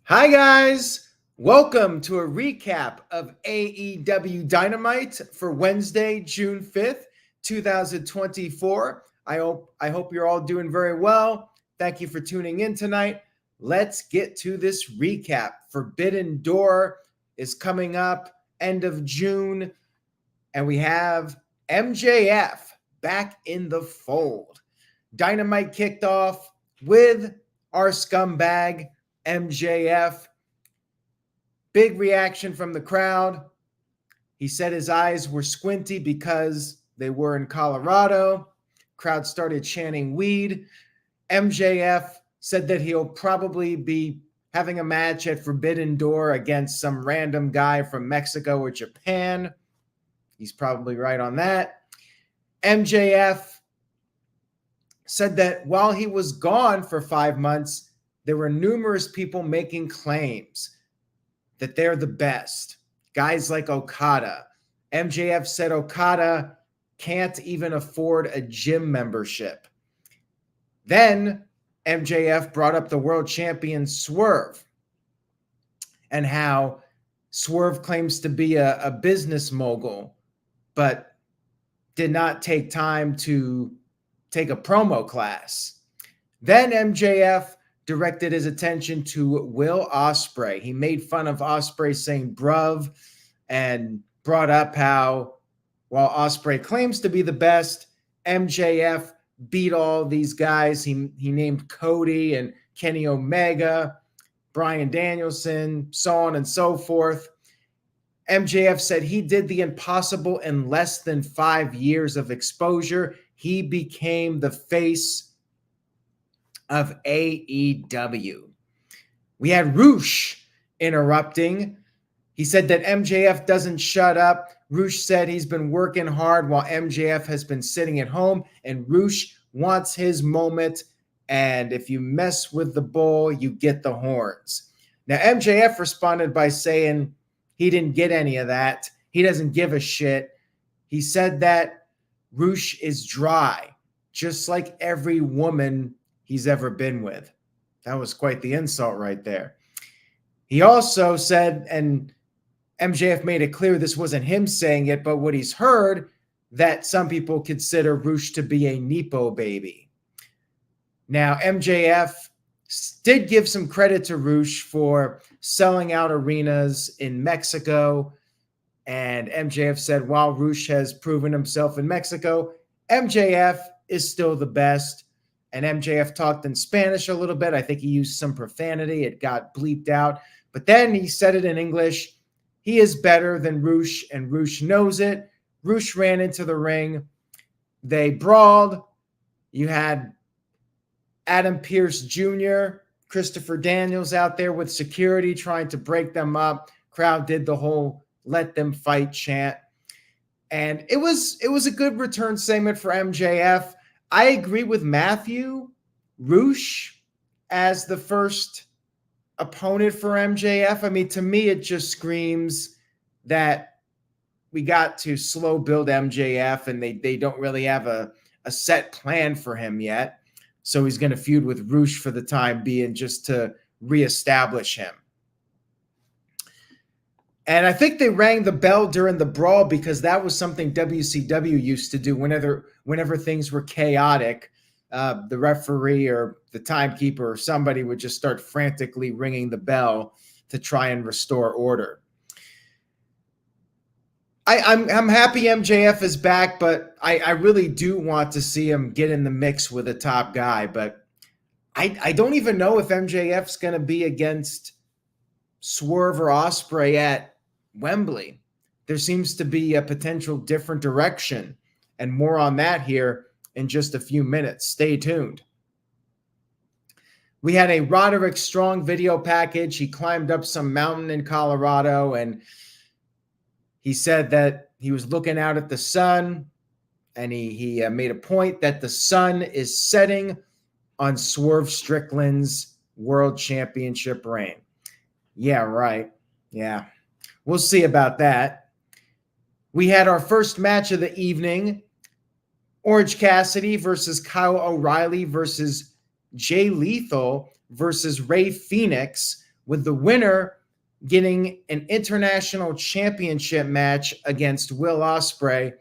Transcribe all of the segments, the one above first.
Hi, guys. Welcome to a recap of AEW Dynamite for Wednesday, June 5th, 2024. I hope you're all doing very well. Thank you for tuning in tonight. Let's get to this recap. Forbidden Door is coming up end of June, and we have MJF back in the fold. Dynamite kicked off with our scumbag MJF. Big reaction from the crowd. He said his eyes were squinty because they were in Colorado. Crowd started chanting weed. MJF said that he'll probably be having a match at Forbidden Door against some random guy from Mexico or Japan. He's probably right on that. MJF said that while he was gone for 5 months, there were numerous people making claims that they're the best. Guys like Okada. MJF said Okada can't even afford a gym membership. Then MJF brought up the world champion Swerve and how Swerve claims to be a business mogul, but did not take time to take a promo class. Then MJF directed his attention to Will Ospreay. He made fun of Ospreay saying bruv and brought up how while Ospreay claims to be the best, MJF beat all these guys. He named Cody and Kenny Omega, Bryan Danielson, so on and so forth. MJF said he did the impossible in less than 5 years of exposure. He became the face of AEW. We had Rush interrupting. He said that MJF doesn't shut up. Rush said he's been working hard while MJF has been sitting at home, and Rush wants his moment. And if you mess with the bull, you get the horns. Now, MJF responded by saying he didn't get any of that. He doesn't give a shit. He said that Rush is dry, just like every woman he's ever been with. That was quite the insult right there. He also said, and MJF made it clear this wasn't him saying it, but what he's heard, that some people consider Rush to be a Nepo baby. Now, MJF did give some credit to Rush for selling out arenas in Mexico. And MJF said, while Rush has proven himself in Mexico, MJF is still the best. And MJF talked in Spanish a little bit. I think he used some profanity. It got bleeped out. But then he said it in English. He is better than Rush, and Rush knows it. Rush ran into the ring. They brawled. You had Adam Pearce Jr., Christopher Daniels out there with security trying to break them up. Crowd did the whole let them fight chant. And it was a good return segment for MJF. I agree with Matthew. Rush as the first opponent for MJF. I mean, to me, it just screams that we got to slow build MJF, and they don't really have a set plan for him yet. So he's going to feud with Rush for the time being just to reestablish him. And I think they rang the bell during the brawl because that was something WCW used to do whenever things were chaotic. The referee or the timekeeper or somebody would just start frantically ringing the bell to try and restore order. I'm happy MJF is back, but I really do want to see him get in the mix with a top guy. But I don't even know if MJF's going to be against Swerve or Ospreay at Wembley. There seems to be a potential different direction, and more on that here in just a few minutes. Stay tuned. We had a Roderick Strong video package. He climbed up some mountain in Colorado, and he said that he was looking out at the sun, and he made a point that the sun is setting on Swerve Strickland's world championship reign. Yeah, right. Yeah. We'll see about that. We had our first match of the evening. Orange Cassidy versus Kyle O'Reilly versus Jay Lethal versus Ray Phoenix with the winner getting an international championship match against Will Ospreay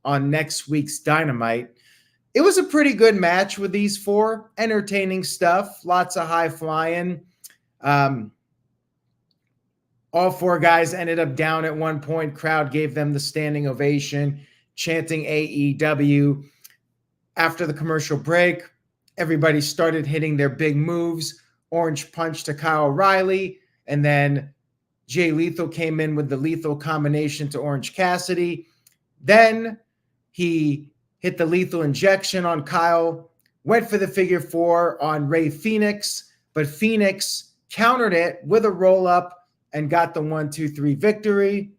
on next week's Dynamite. It was a pretty good match with these four. Entertaining stuff, lots of high flying. All four guys ended up down at one point. Crowd gave them the standing ovation, chanting AEW. After the commercial break, everybody started hitting their big moves. Orange Punch to Kyle O'Reilly, and then Jay Lethal came in with the lethal combination to Orange Cassidy. Then he hit the lethal injection on Kyle, went for the figure four on Rey Fénix, but Fénix countered it with a roll-up and got the 1-2-3 victory.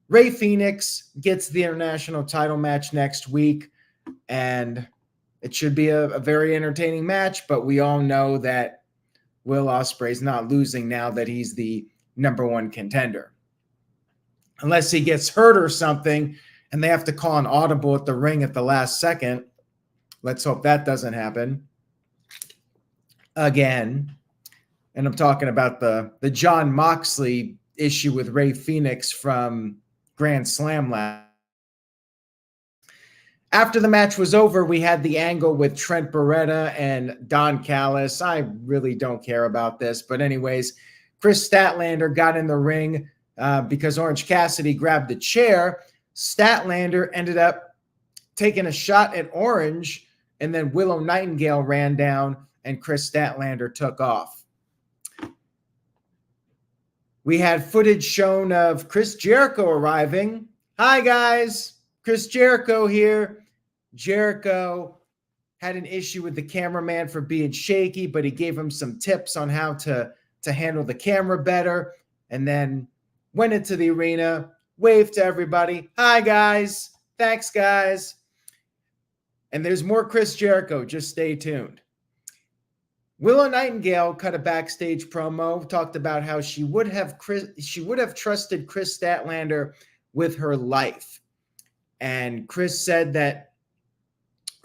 Rey Fénix gets the international title match next week, and it should be a very entertaining match, but we all know that Will Ospreay's not losing now that he's the number one contender. Unless he gets hurt or something, and they have to call an audible at the ring at the last second. Let's hope that doesn't happen. Again. And I'm talking about the Jon Moxley issue with Rey Fénix from Grand Slam last. After the match was over, we had the angle with Trent Beretta and Don Callis. I really don't care about this. But anyways, Chris Statlander got in the ring because Orange Cassidy grabbed the chair. Statlander ended up taking a shot at Orange, and then Willow Nightingale ran down, and Chris Statlander took off. We had footage shown of Chris Jericho arriving. Hi, guys. Chris Jericho here. Jericho had an issue with the cameraman for being shaky, but he gave him some tips on how to handle the camera better, and then went into the arena, waved to everybody. Hi, guys. Thanks, guys. And there's more Chris Jericho. Just stay tuned. Willow Nightingale cut a backstage promo, talked about how she would have trusted Chris Statlander with her life. And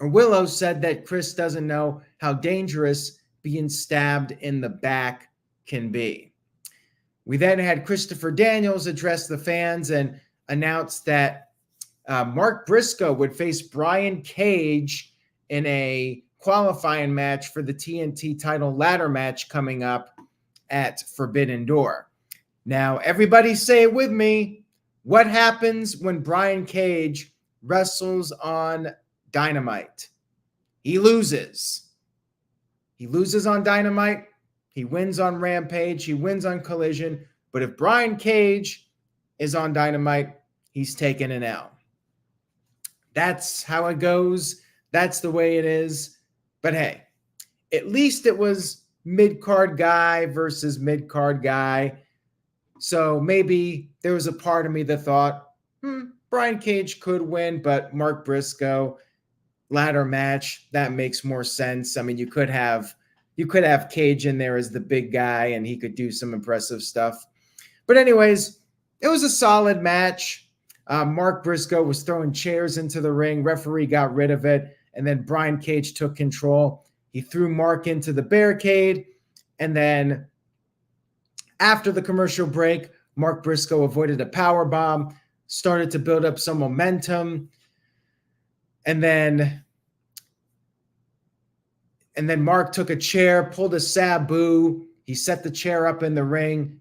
Willow said that Chris doesn't know how dangerous being stabbed in the back can be. We then had Christopher Daniels address the fans and announce that Mark Briscoe would face Brian Cage in a qualifying match for the TNT title ladder match coming up at Forbidden Door. Now, everybody say it with me. What happens when Brian Cage wrestles on Dynamite? He loses. He loses on Dynamite. He wins on Rampage. He wins on Collision. But if Brian Cage is on Dynamite, he's taking an L. That's how it goes. That's the way it is. But hey, at least it was mid-card guy versus mid-card guy. So maybe there was a part of me that thought, Brian Cage could win, but Mark Briscoe, ladder match, that makes more sense. I mean, you could have Cage in there as the big guy, and he could do some impressive stuff. But anyways, it was a solid match. Mark Briscoe was throwing chairs into the ring. Referee got rid of it. And then Brian Cage took control. He threw Mark into the barricade. And then after the commercial break, Mark Briscoe avoided a powerbomb, started to build up some momentum. And then Mark took a chair, pulled a Sabu. He set the chair up in the ring,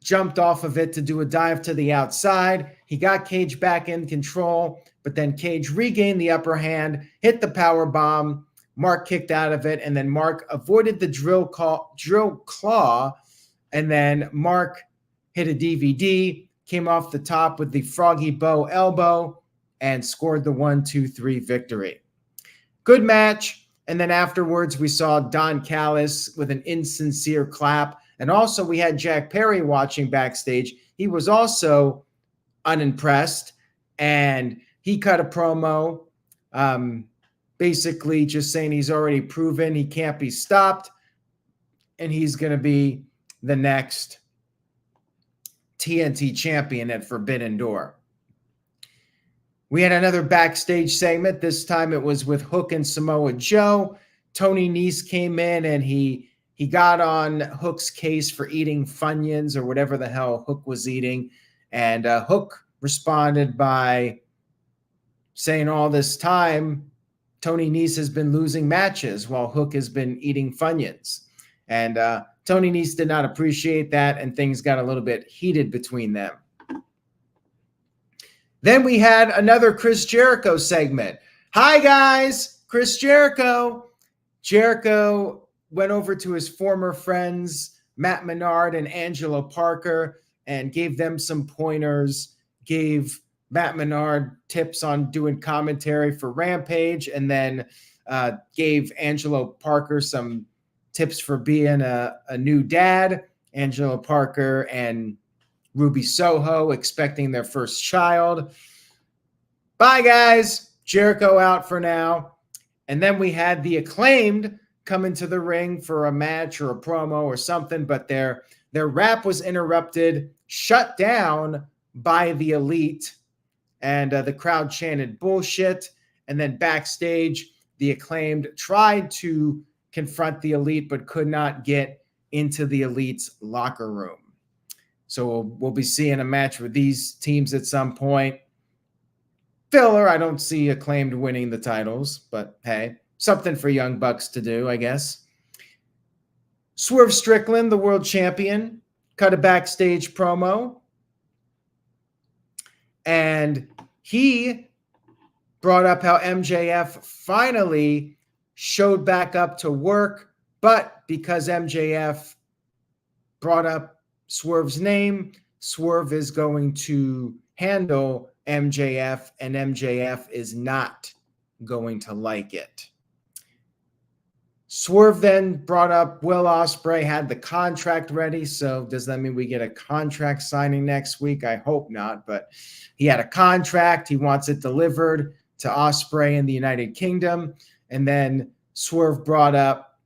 jumped off of it to do a dive to the outside. He got Cage back in control, but then Cage regained the upper hand, hit the power bomb. Mark kicked out of it, and then Mark avoided the drill claw, and then Mark hit a DVD, came off the top with the Froggy Bow elbow, and scored the 1-2-3 victory. Good match. And then afterwards, we saw Don Callis with an insincere clap. And also we had Jack Perry watching backstage. He was also unimpressed, and he cut a promo, basically just saying he's already proven he can't be stopped, and he's going to be the next TNT champion at Forbidden Door. We had another backstage segment. This time it was with Hook and Samoa Joe. Tony Nese came in and he he got on Hook's case for eating Funyuns or whatever the hell Hook was eating. And Hook responded by saying all this time, Tony Nese has been losing matches while Hook has been eating Funyuns. And Tony Nese did not appreciate that, and things got a little bit heated between them. Then we had another Chris Jericho segment. Hi, guys. Chris Jericho. Jericho went over to his former friends, Matt Menard and Angelo Parker, and gave them some pointers, gave Matt Menard tips on doing commentary for Rampage, and then gave Angelo Parker some tips for being a new dad. Angelo Parker and Ruby Soho expecting their first child. Bye, guys. Jericho out for now. And then we had the Acclaimed come into the ring for a match or a promo or something, but their rap was interrupted, shut down by the Elite, and the crowd chanted bullshit. And then backstage, the Acclaimed tried to confront the Elite, but could not get into the Elite's locker room. So we'll be seeing a match with these teams at some point. Filler, I don't see Acclaimed winning the titles, but hey, something for Young Bucks to do, I guess. Swerve Strickland, the world champion, cut a backstage promo. And he brought up how MJF finally showed back up to work, but because MJF brought up Swerve's name, Swerve is going to handle MJF, and MJF is not going to like it. Swerve then brought up Will Ospreay had the contract ready, so does that mean we get a contract signing next week? I hope not, but he had a contract. He wants it delivered to Ospreay in the United Kingdom. And then Swerve brought up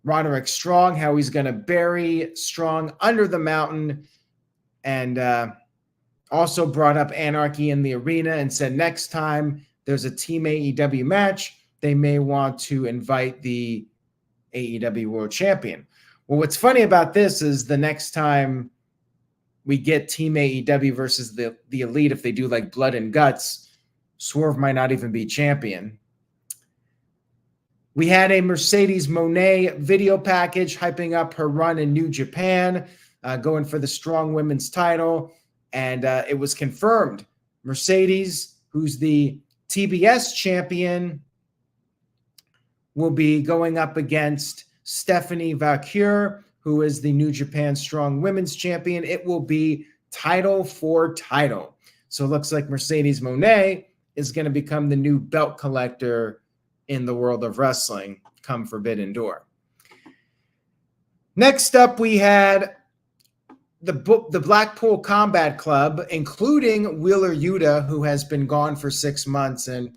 Roderick Strong, how he's going to bury Strong under the mountain, and also brought up Anarchy in the arena and said next time there's a Team AEW match, they may want to invite the AEW World Champion. Well, what's funny about this is the next time we get Team AEW versus the Elite, if they do like Blood and Guts, Swerve might not even be champion. We had a Mercedes Moné video package hyping up her run in New Japan, going for the Strong Women's title. And it was confirmed. Mercedes, who's the TBS champion, will be going up against Stephanie Valkyrie, who is the New Japan Strong Women's champion. It will be title for title. So it looks like Mercedes Moné is going to become the new belt collector in the world of wrestling, come Forbidden Door. Next up, we had the Blackpool Combat Club, including Wheeler Yuta, who has been gone for 6 months. And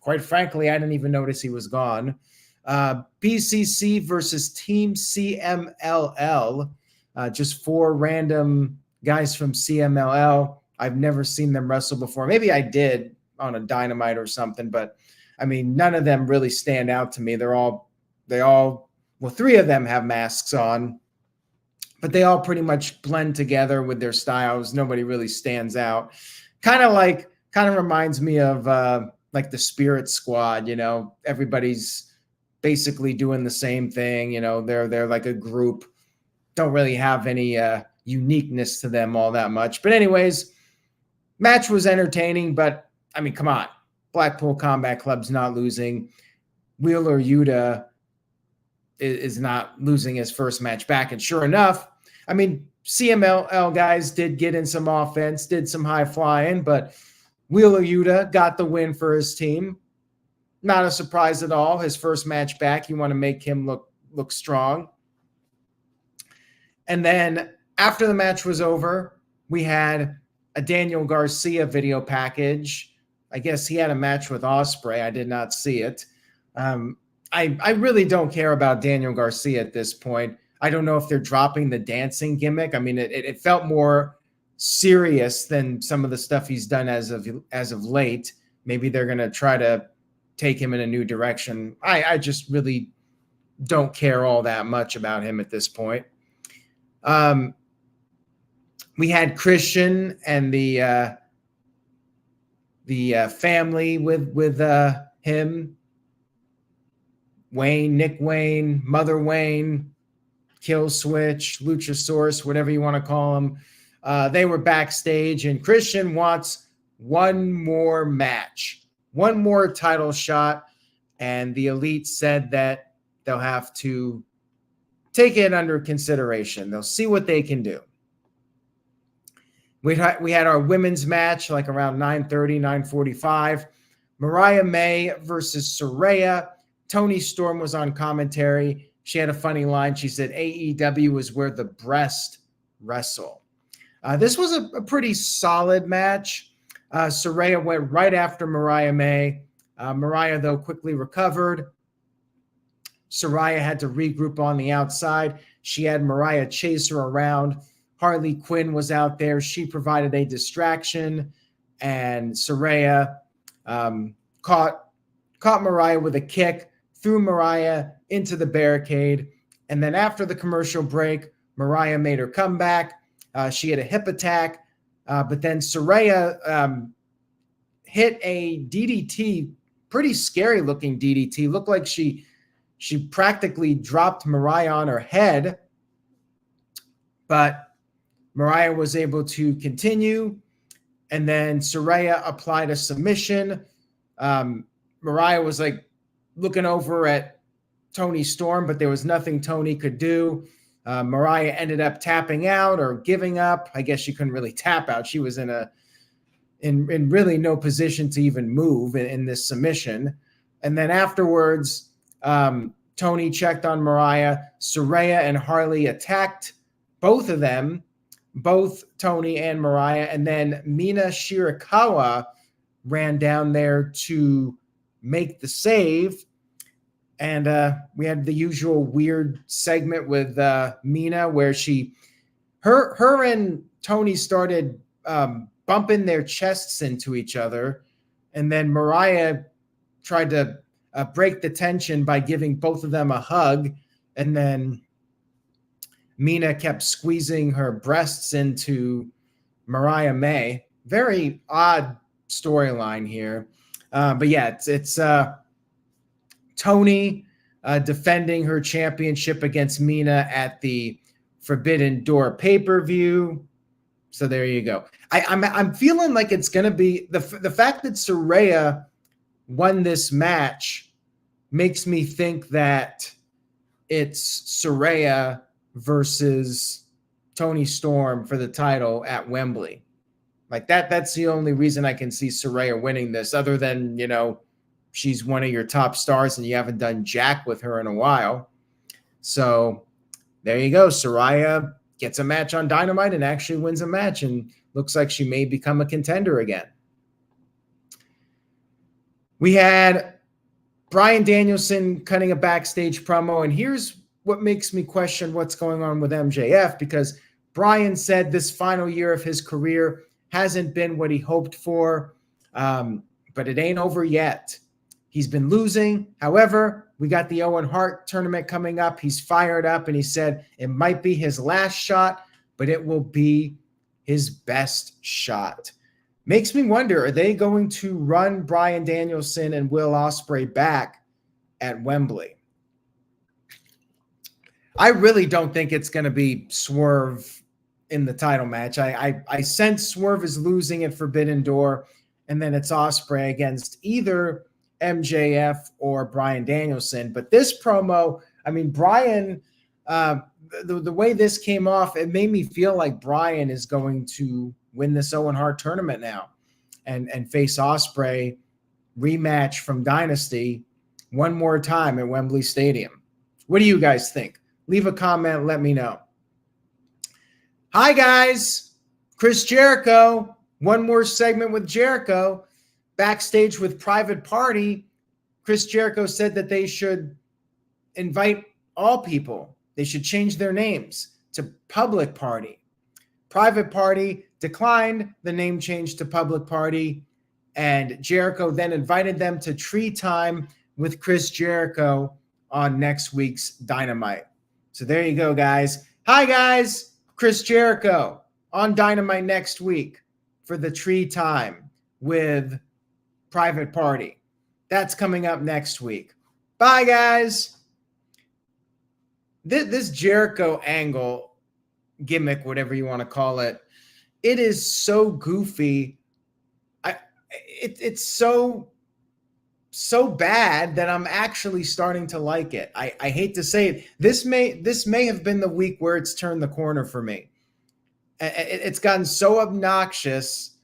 quite frankly, I didn't even notice he was gone. BCC versus Team CMLL, just 4 random guys from CMLL. I've never seen them wrestle before. Maybe I did on a Dynamite or something, but I mean, none of them really stand out to me. Well, 3 of them have masks on, but they all pretty much blend together with their styles. Nobody really stands out. Kind of reminds me of like the Spirit Squad, everybody's basically doing the same thing. They're like a group, don't really have any uniqueness to them all that much. But anyways, match was entertaining, but I mean, come on. Blackpool Combat Club's not losing. Wheeler Yuta is not losing his first match back. And sure enough, I mean, CMLL guys did get in some offense, did some high flying, but Wheeler Yuta got the win for his team. Not a surprise at all. His first match back, you want to make him look strong. And then after the match was over, we had a Daniel Garcia video package. I guess he had a match with Ospreay. I did not see it. I really don't care about Daniel Garcia at this point. I don't know if they're dropping the dancing gimmick. I mean, it felt more serious than some of the stuff he's done as of late. Maybe they're going to try to take him in a new direction. I just really don't care all that much about him at this point. We had Christian and the family with him, Wayne, Nick Wayne, Mother Wayne, Kill Switch, Luchasaurus, whatever you want to call them. They were backstage, and Christian wants one more match, one more title shot, and the Elite said that they'll have to take it under consideration. They'll see what they can do. We had our women's match like around 9:30, 9:45. Mariah May versus Saraya. Toni Storm was on commentary. She had a funny line. She said, AEW is where the breast wrestle. This was a pretty solid match. Saraya went right after Mariah May. Mariah, though, quickly recovered. Saraya had to regroup on the outside. She had Mariah chase her around. Harley Quinn was out there. She provided a distraction, and Saraya caught Mariah with a kick, threw Mariah into the barricade, and then after the commercial break, Mariah made her comeback. She had a hip attack, but then Saraya hit a DDT, pretty scary looking DDT. Looked like she practically dropped Mariah on her head, but Mariah was able to continue, and then Saraya applied a submission. Mariah was like looking over at Toni Storm, but there was nothing Toni could do. Mariah ended up tapping out or giving up. I guess she couldn't really tap out. She was in really no position to even move in this submission. And then afterwards, Toni checked on Mariah. Saraya and Harley attacked both of them, both Toni and Mariah. And then Mina Shirakawa ran down there to make the save. And we had the usual weird segment with Mina where her and Toni started bumping their chests into each other. And then Mariah tried to break the tension by giving both of them a hug. And then Mina kept squeezing her breasts into Mariah May. Very odd storyline here. But yeah, it's Toni defending her championship against Mina at the Forbidden Door pay-per-view. So there you go. I'm feeling like it's going to be the fact that Saraya won this match makes me think that it's Saraya versus Toni Storm for the title at Wembley. Like that's the only reason I can see Saraya winning this, other than, she's one of your top stars and you haven't done jack with her in a while. So there you go. Saraya gets a match on Dynamite and actually wins a match and looks like she may become a contender again. We had Bryan Danielson cutting a backstage promo, and here's what makes me question what's going on with MJF, because Bryan said this final year of his career hasn't been what he hoped for, but it ain't over yet. He's been losing. However, we got the Owen Hart tournament coming up. He's fired up, and he said it might be his last shot, but it will be his best shot. Makes me wonder, are they going to run Bryan Danielson and Will Ospreay back at Wembley? I really don't think it's going to be Swerve in the title match. I sense Swerve is losing at Forbidden Door, and then it's Ospreay against either MJF or Bryan Danielson. But this promo, I mean, Bryan, the way this came off, it made me feel like Bryan is going to win this Owen Hart tournament now and face Ospreay, rematch from Dynasty one more time at Wembley Stadium. What do you guys think? Leave a comment. Let me know. Hi, guys. Chris Jericho. One more segment with Jericho. Backstage with Private Party, Chris Jericho said that they should invite all people. They should change their names to Public Party. Private Party declined the name change to Public Party, and Jericho then invited them to Tree Time with Chris Jericho on next week's Dynamite. So there you go, guys. Hi, guys. Chris Jericho on Dynamite next week for the Tree Time with Private Party. That's coming up next week. Bye, guys. This Jericho angle, gimmick, whatever you want to call it, it is so goofy. It's so bad that I'm actually starting to like it. I hate to say it. This may have been the week where it's turned the corner for me. It's gotten so obnoxious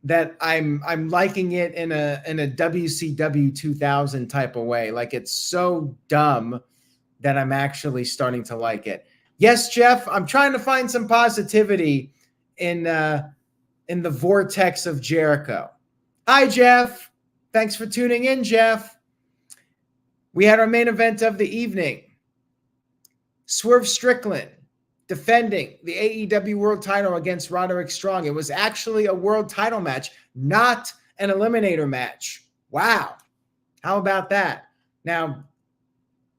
that I'm liking it in a WCW 2000 type of way. Like, it's so dumb that I'm actually starting to like it. Yes, Jeff, I'm trying to find some positivity in the vortex of Jericho. Hi, Jeff. Thanks for tuning in, Jeff. We had our main event of the evening. Swerve Strickland defending the AEW World title against Roderick Strong. It was actually a world title match, not an eliminator match. Wow. How about that? Now,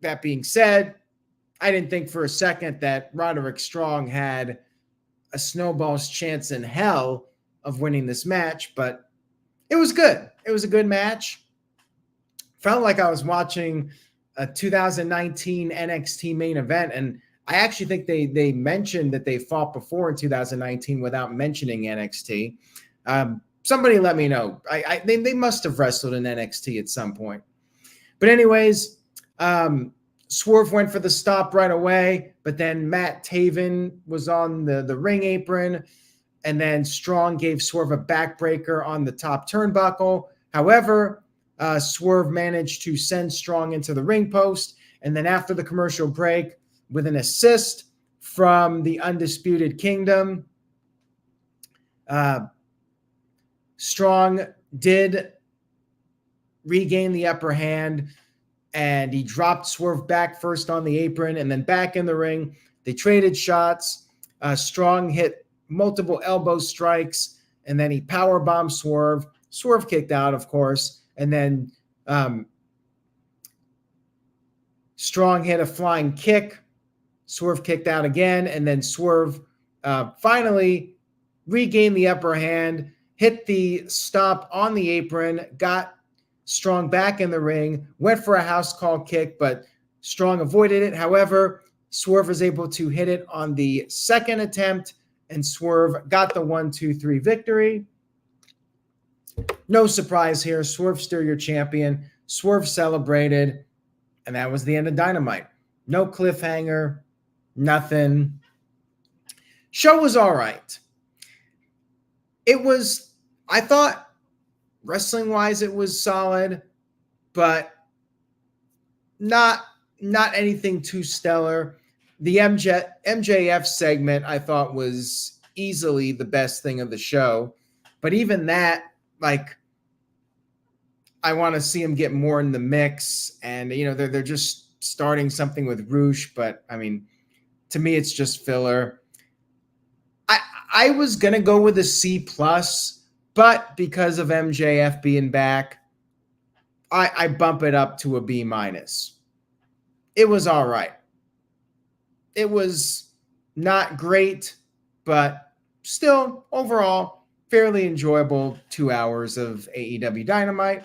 that being said, I didn't think for a second that Roderick Strong had a snowball's chance in hell of winning this match, but it was good. It was a good match. Felt like I was watching a 2019 NXT main event, and I actually think they mentioned that they fought before in 2019 without mentioning NXT. Somebody let me know. They must have wrestled in NXT at some point. But anyways, Swerve went for the stop right away, but then Matt Taven was on the ring apron, and then Strong gave Swerve a backbreaker on the top turnbuckle. However, Swerve managed to send Strong into the ring post, and then after the commercial break, with an assist from the Undisputed Kingdom, Strong did regain the upper hand, and he dropped Swerve back first on the apron and then back in the ring. They traded shots. Strong hit multiple elbow strikes, and then he powerbombed Swerve. Swerve kicked out, of course, and then Strong hit a flying kick. Swerve kicked out again, and then Swerve finally regained the upper hand, hit the stop on the apron, got Strong back in the ring, went for a house call kick, but Strong avoided it. However, Swerve was able to hit it on the second attempt, and Swerve got the 1-2-3 victory. No surprise here. Swerve's still your champion. Swerve celebrated, and that was the end of Dynamite. No cliffhanger, nothing. Show was all right. It was, I thought, wrestling-wise, it was solid, but not anything too stellar. The MJF segment, I thought, was easily the best thing of the show. But even that, like, I want to see him get more in the mix. And, you know, they're just starting something with Roosh, but, I mean, to me, it's just filler. I was going to go with a C+, but because of MJF being back, I bump it up to a B-. It was all right. It was not great, but still, overall, fairly enjoyable 2 hours of AEW Dynamite.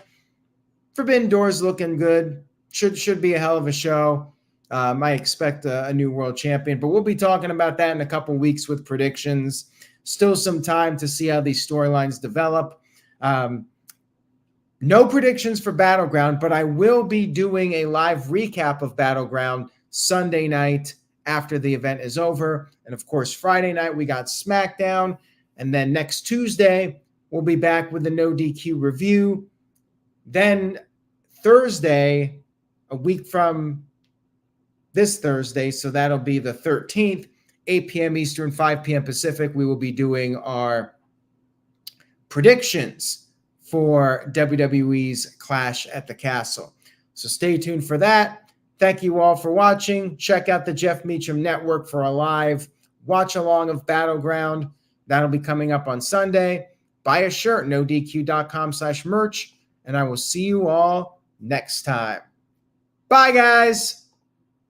Forbidden Door's looking good. Should be a hell of a show. I expect a new world champion, but we'll be talking about that in a couple weeks with predictions. Still some time to see how these storylines develop. No predictions for Battleground, but I will be doing a live recap of Battleground Sunday night after the event is over. And of course, Friday night, we got SmackDown. And then next Tuesday, we'll be back with the No DQ review. Then Thursday, a week from this Thursday, so that'll be the 13th, 8 p.m. Eastern, 5 p.m. Pacific, we will be doing our predictions for WWE's Clash at the Castle. So stay tuned for that. Thank you all for watching. Check out the Jeff Meacham Network for a live watch-along of Battleground. That'll be coming up on Sunday. Buy a shirt, nodq.com/merch, and I will see you all next time. Bye, guys.